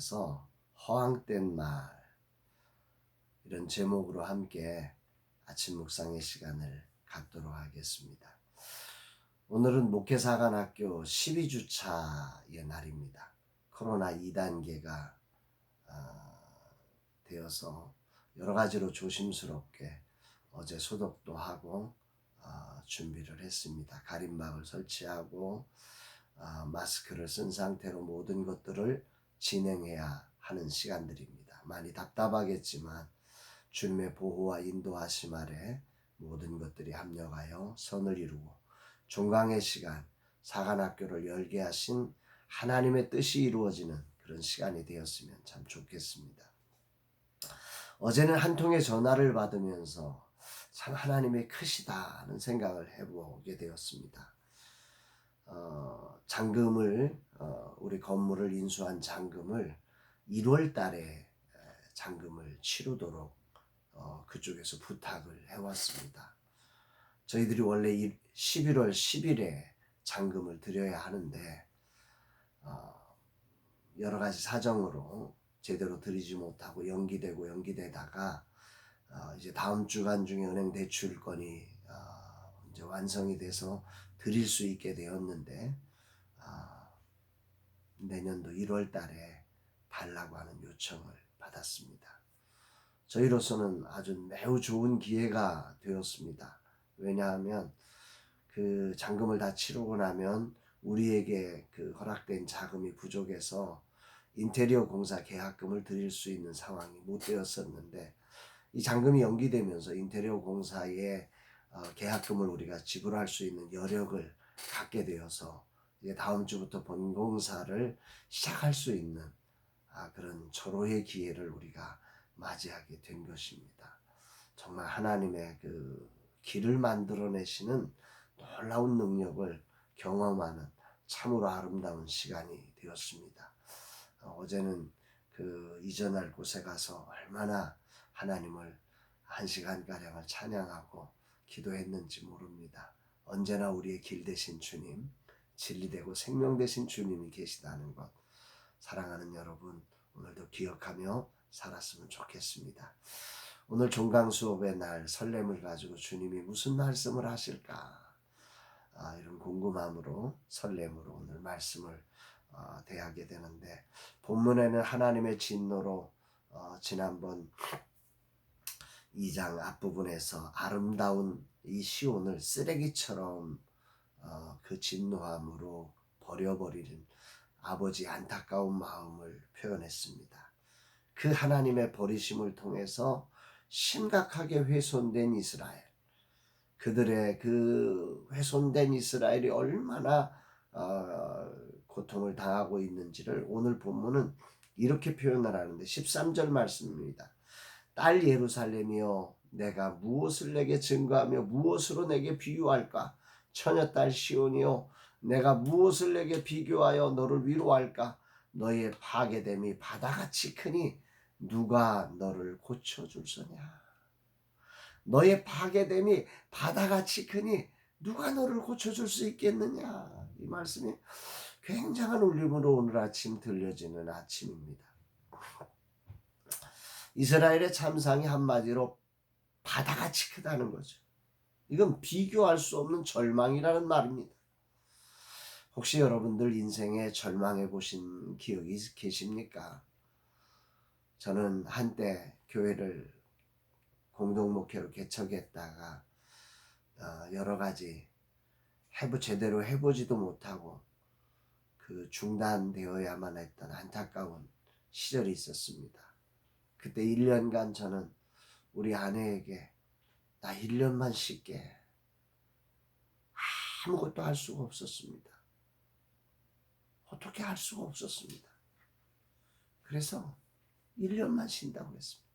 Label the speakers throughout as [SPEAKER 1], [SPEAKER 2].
[SPEAKER 1] 중에서 허황된 말, 이런 제목으로 함께 아침 묵상의 시간을 갖도록 하겠습니다. 오늘은 목회사관학교 12주차의 날입니다. 코로나 2단계가 되어서 여러 가지로 조심스럽게 어제 소독도 하고 준비를 했습니다. 가림막을 설치하고 마스크를 쓴 상태로 모든 것들을 진행해야 하는 시간들입니다. 많이 답답하겠지만 주님의 보호와 인도하심 아래 모든 것들이 합력하여 선을 이루고 종강의 시간, 사관학교를 열게 하신 하나님의 뜻이 이루어지는 그런 시간이 되었으면 참 좋겠습니다. 어제는 한 통의 전화를 받으면서 참 하나님의 크시다 하는 생각을 해보게 되었습니다. 잔금을 우리 건물을 인수한 잔금을 1월 달에 잔금을 치르도록 그쪽에서 부탁을 해왔습니다. 저희들이 원래 11월 10일에 잔금을 드려야 하는데 여러 가지 사정으로 제대로 드리지 못하고 연기되다가 이제 다음 주간 중에 은행 대출건이 이제 완성이 돼서 드릴 수 있게 되었는데 내년도 1월 달에 달라고 하는 요청을 받았습니다. 저희로서는 아주 매우 좋은 기회가 되었습니다. 왜냐하면 그 잔금을 다 치르고 나면 우리에게 그 허락된 자금이 부족해서 인테리어 공사 계약금을 드릴 수 있는 상황이 못 되었었는데 이 잔금이 연기되면서 인테리어 공사의 계약금을 우리가 지불할 수 있는 여력을 갖게 되어서 이제 다음 주부터 본공사를 시작할 수 있는 그런 절호의 기회를 우리가 맞이하게 된 것입니다. 정말 하나님의 그 길을 만들어내시는 놀라운 능력을 경험하는 참으로 아름다운 시간이 되었습니다. 어제는 그 이전할 곳에 가서 얼마나 하나님을 1시간가량을 찬양하고 기도했는지 모릅니다. 언제나 우리의 길 되신 주님, 진리되고 생명 되신 주님이 계시다는 것, 사랑하는 여러분 오늘도 기억하며 살았으면 좋겠습니다. 오늘 종강 수업의 날 설렘을 가지고 주님이 무슨 말씀을 하실까 이런 궁금함으로 설렘으로 오늘 말씀을 대하게 되는데, 본문에는 하나님의 진노로 지난번 2장 앞부분에서 아름다운 이 시온을 쓰레기처럼 그 진노함으로 버려버리는 아버지의 안타까운 마음을 표현했습니다. 그 하나님의 버리심을 통해서 심각하게 훼손된 이스라엘, 그들의 그 훼손된 이스라엘이 얼마나 고통을 당하고 있는지를 오늘 본문은 이렇게 표현을 하는데 13절 말씀입니다. 딸 예루살렘이여, 내가 무엇을 내게 증거하며 무엇으로 내게 비유할까? 처녀딸 시온이여, 내가 무엇을 내게 비교하여 너를 위로할까? 너의 파괴됨이 바다같이 크니 누가 너를 고쳐줄 서냐? 너의 파괴됨이 바다같이 크니 누가 너를 고쳐줄 수 있겠느냐? 이 말씀이 굉장한 울림으로 오늘 아침 들려지는 아침입니다. 이스라엘의 참상이 한마디로 바다같이 크다는 거죠. 이건 비교할 수 없는 절망이라는 말입니다. 혹시 여러분들 인생에 절망해 보신 기억이 계십니까? 저는 한때 교회를 공동목회로 개척했다가 여러 가지 제대로 해보지도 못하고 그 중단되어야만 했던 안타까운 시절이 있었습니다. 그때 1년간 저는 우리 아내에게 나 1년만 쉴게, 아무것도 할 수가 없었습니다. 어떻게 할 수가 없었습니다. 그래서 1년만 쉰다고 했습니다.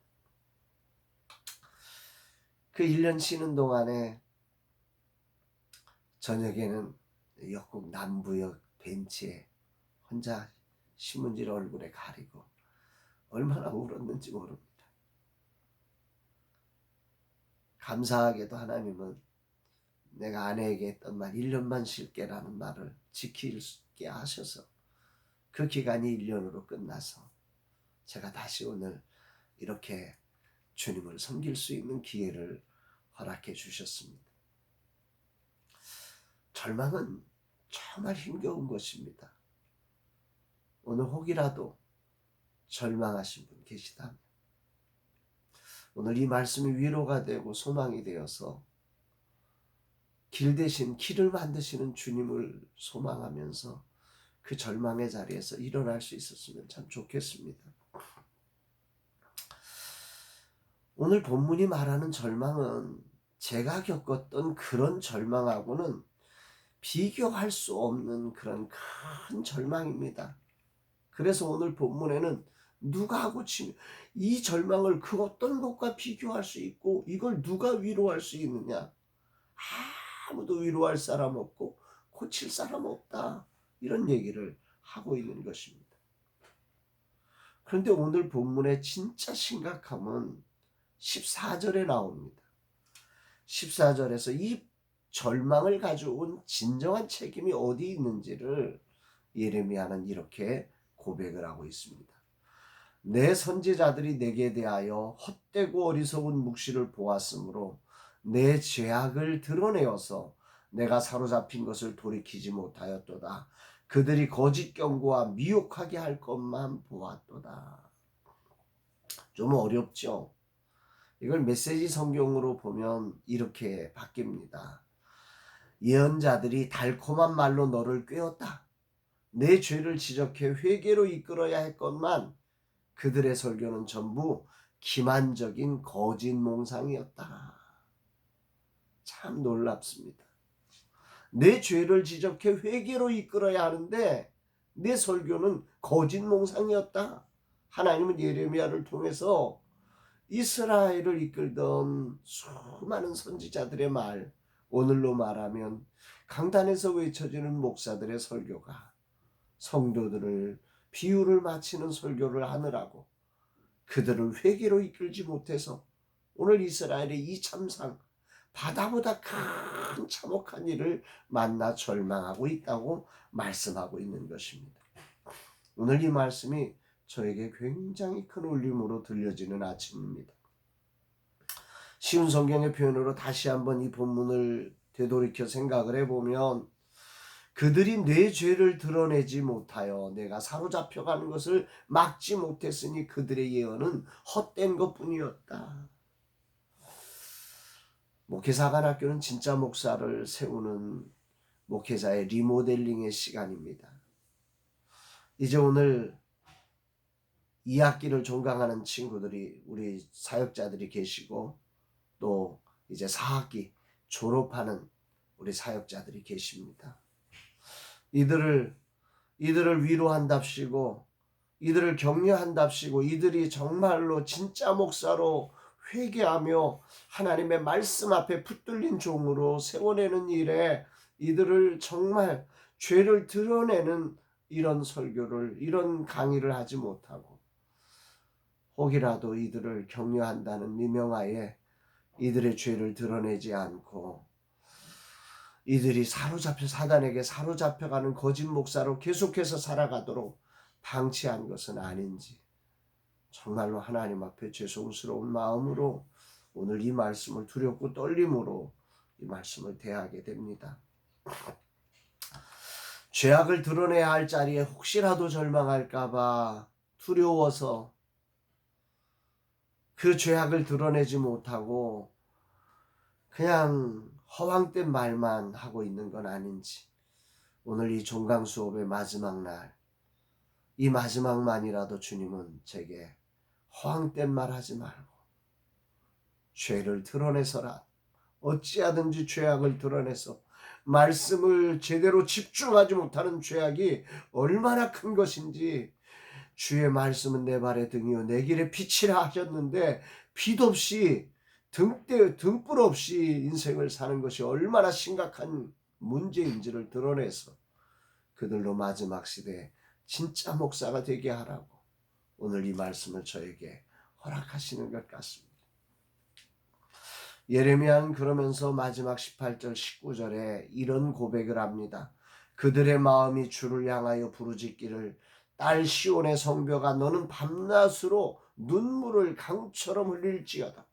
[SPEAKER 1] 그 1년 쉬는 동안에 저녁에는 역곡 남부역 벤치에 혼자 신문지를 얼굴에 가리고 얼마나 울었는지 모릅니다. 감사하게도 하나님은 내가 아내에게 했던 말 1년만 쉴게라는 말을 지키게 하셔서 그 기간이 1년으로 끝나서 제가 다시 오늘 이렇게 주님을 섬길 수 있는 기회를 허락해 주셨습니다. 절망은 정말 힘겨운 것입니다. 오늘 혹이라도 절망하신 분 계시다면 오늘 이 말씀이 위로가 되고 소망이 되어서 길 대신 길을 만드시는 주님을 소망하면서 그 절망의 자리에서 일어날 수 있었으면 참 좋겠습니다. 오늘 본문이 말하는 절망은 제가 겪었던 그런 절망하고는 비교할 수 없는 그런 큰 절망입니다. 그래서 오늘 본문에는 누가 하고 이 절망을 그 어떤 것과 비교할 수 있고 이걸 누가 위로할 수 있느냐? 아무도 위로할 사람 없고 고칠 사람 없다. 이런 얘기를 하고 있는 것입니다. 그런데 오늘 본문의 진짜 심각함은 14절에 나옵니다. 14절에서 이 절망을 가져온 진정한 책임이 어디 있는지를 예레미야는 이렇게 고백을 하고 있습니다. 내 선지자들이 내게 대하여 헛되고 어리석은 묵시를 보았으므로 내 죄악을 드러내어서 내가 사로잡힌 것을 돌이키지 못하였도다. 그들이 거짓 경고와 미혹하게 할 것만 보았도다. 좀 어렵죠? 이걸 메시지 성경으로 보면 이렇게 바뀝니다. 예언자들이 달콤한 말로 너를 꾀었다. 내 죄를 지적해 회개로 이끌어야 할 것만 그들의 설교는 전부 기만적인 거짓 몽상이었다. 참 놀랍습니다. 내 죄를 지적해 회개로 이끌어야 하는데 내 설교는 거짓 몽상이었다. 하나님은 예레미야를 통해서 이스라엘을 이끌던 수많은 선지자들의 말, 오늘로 말하면 강단에서 외쳐지는 목사들의 설교가 성도들을 비유를 마치는 설교를 하느라고 그들을 회개로 이끌지 못해서 오늘 이스라엘의 이 참상, 바다보다 큰 참혹한 일을 만나 절망하고 있다고 말씀하고 있는 것입니다. 오늘 이 말씀이 저에게 굉장히 큰 울림으로 들려지는 아침입니다. 쉬운 성경의 표현으로 다시 한번 이 본문을 되돌이켜 생각을 해보면 그들이 내 죄를 드러내지 못하여 내가 사로잡혀가는 것을 막지 못했으니 그들의 예언은 헛된 것뿐이었다. 목회사관학교는 진짜 목사를 세우는 목회자의 리모델링의 시간입니다. 이제 오늘 2학기를 종강하는 친구들이 우리 사역자들이 계시고 또 이제 4학기 졸업하는 우리 사역자들이 계십니다. 이들을 위로한답시고 이들을 격려한답시고 이들이 정말로 진짜 목사로 회개하며 하나님의 말씀 앞에 붙들린 종으로 세워내는 일에 이들을 정말 죄를 드러내는 이런 설교를 이런 강의를 하지 못하고 혹이라도 이들을 격려한다는 미명하에 이들의 죄를 드러내지 않고 이들이 사단에게 사로잡혀가는 거짓 목사로 계속해서 살아가도록 방치한 것은 아닌지 정말로 하나님 앞에 죄송스러운 마음으로 오늘 이 말씀을 두렵고 떨림으로 이 말씀을 대하게 됩니다. 죄악을 드러내야 할 자리에 혹시라도 절망할까봐 두려워서 그 죄악을 드러내지 못하고 그냥 허황된 말만 하고 있는 건 아닌지 오늘 이 종강 수업의 마지막 날 이 마지막만이라도 주님은 제게 허황된 말 하지 말고 죄를 드러내서라 어찌하든지 죄악을 드러내서 말씀을 제대로 집중하지 못하는 죄악이 얼마나 큰 것인지 주의 말씀은 내 발의 등이요 내 길의 빛이라 하셨는데 빛 없이 등불 없이 인생을 사는 것이 얼마나 심각한 문제인지를 드러내서 그들로 마지막 시대에 진짜 목사가 되게 하라고 오늘 이 말씀을 저에게 허락하시는 것 같습니다. 예레미야는 그러면서 마지막 18절 19절에 이런 고백을 합니다. 그들의 마음이 주를 향하여 부르짖기를 딸 시온의 성벽아 너는 밤낮으로 눈물을 강처럼 흘릴지어다.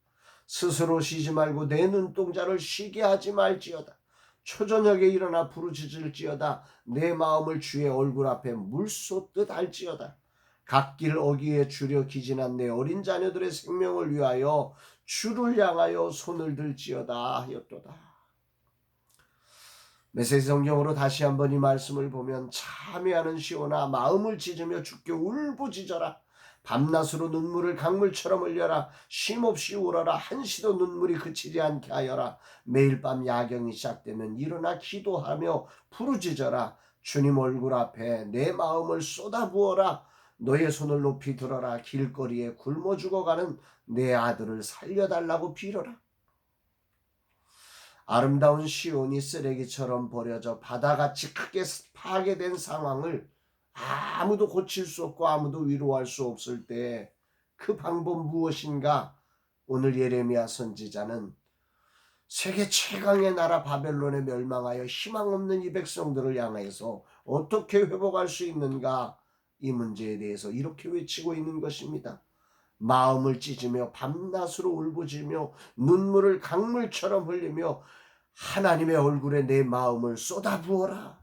[SPEAKER 1] 스스로 쉬지 말고 내 눈동자를 쉬게 하지 말지어다. 초저녁에 일어나 부르짖을지어다. 내 마음을 주의 얼굴 앞에 물쏟듯 할지어다. 갓길 어귀에 주려 기진한 내 어린 자녀들의 생명을 위하여 주를 향하여 손을 들지어다 하였도다. 메시지 성경으로 다시 한번 이 말씀을 보면 참회하는 시온아 마음을 찢으며 주께 울부짖어라. 밤낮으로 눈물을 강물처럼 흘려라. 쉼없이 울어라. 한시도 눈물이 그치지 않게 하여라. 매일 밤 야경이 시작되면 일어나 기도하며 부르짖어라. 주님 얼굴 앞에 내 마음을 쏟아부어라. 너의 손을 높이 들어라. 길거리에 굶어 죽어가는 내 아들을 살려달라고 빌어라. 아름다운 시온이 쓰레기처럼 버려져 바다같이 크게 파괴된 상황을 아무도 고칠 수 없고 아무도 위로할 수 없을 때 그 방법 무엇인가? 오늘 예레미야 선지자는 세계 최강의 나라 바벨론에 멸망하여 희망 없는 이 백성들을 향해서 어떻게 회복할 수 있는가? 이 문제에 대해서 이렇게 외치고 있는 것입니다. 마음을 찢으며 밤낮으로 울부짖으며 눈물을 강물처럼 흘리며 하나님의 얼굴에 내 마음을 쏟아부어라.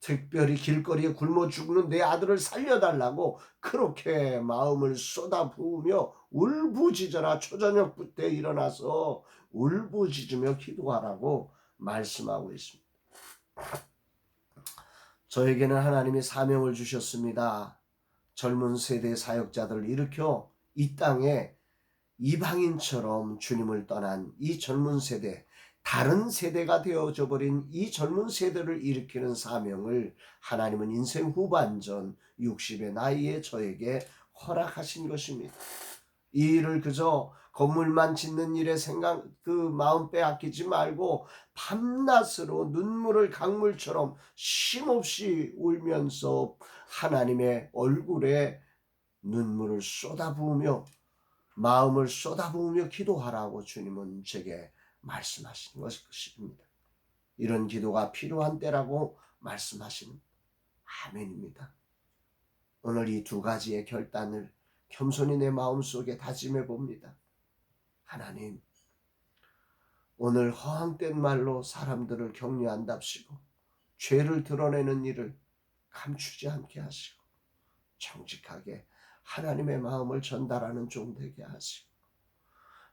[SPEAKER 1] 특별히 길거리에 굶어 죽는 내 아들을 살려달라고 그렇게 마음을 쏟아부으며 울부짖어라. 초저녁부터 일어나서 울부짖으며 기도하라고 말씀하고 있습니다. 저에게는 하나님이 사명을 주셨습니다. 젊은 세대 사역자들을 일으켜 이 땅에 이방인처럼 주님을 떠난 이 젊은 세대, 다른 세대가 되어져 버린 이 젊은 세대를 일으키는 사명을 하나님은 인생 후반전 60의 나이에 저에게 허락하신 것입니다. 이 일을 그저 건물만 짓는 일에 마음 빼앗기지 말고 밤낮으로 눈물을 강물처럼 쉼없이 울면서 하나님의 얼굴에 눈물을 쏟아부으며 마음을 쏟아부으며 기도하라고 주님은 제게 말씀하신 것입니다. 이런 기도가 필요한 때라고 말씀하시는 아멘입니다. 오늘 이 두 가지의 결단을 겸손히 내 마음속에 다짐해 봅니다. 하나님, 오늘 허황된 말로 사람들을 격려한답시고 죄를 드러내는 일을 감추지 않게 하시고 정직하게 하나님의 마음을 전달하는 종 되게 하시고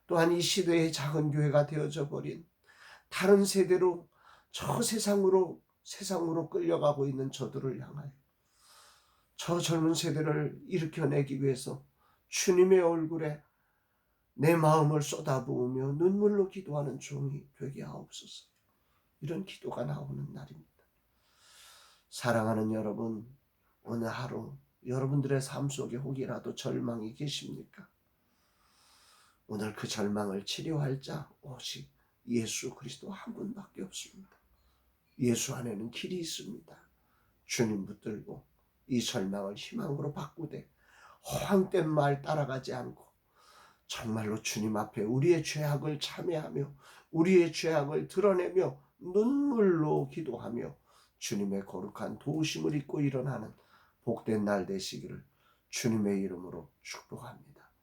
[SPEAKER 1] 또한 이 시대의 작은 교회가 되어져 버린 다른 세대로 저 세상으로 끌려가고 있는 저들을 향하여 저 젊은 세대를 일으켜내기 위해서 주님의 얼굴에 내 마음을 쏟아부으며 눈물로 기도하는 종이 되게 하옵소서. 이런 기도가 나오는 날입니다. 사랑하는 여러분, 오늘 하루 여러분들의 삶 속에 혹이라도 절망이 계십니까? 오늘 그 절망을 치료할 자 오직 예수 그리스도 한 분밖에 없습니다. 예수 안에는 길이 있습니다. 주님 붙들고 이 절망을 희망으로 바꾸되 허황된 말 따라가지 않고 정말로 주님 앞에 우리의 죄악을 참회하며 우리의 죄악을 드러내며 눈물로 기도하며 주님의 거룩한 도우심을 입고 일어나는 복된 날 되시기를 주님의 이름으로 축복합니다.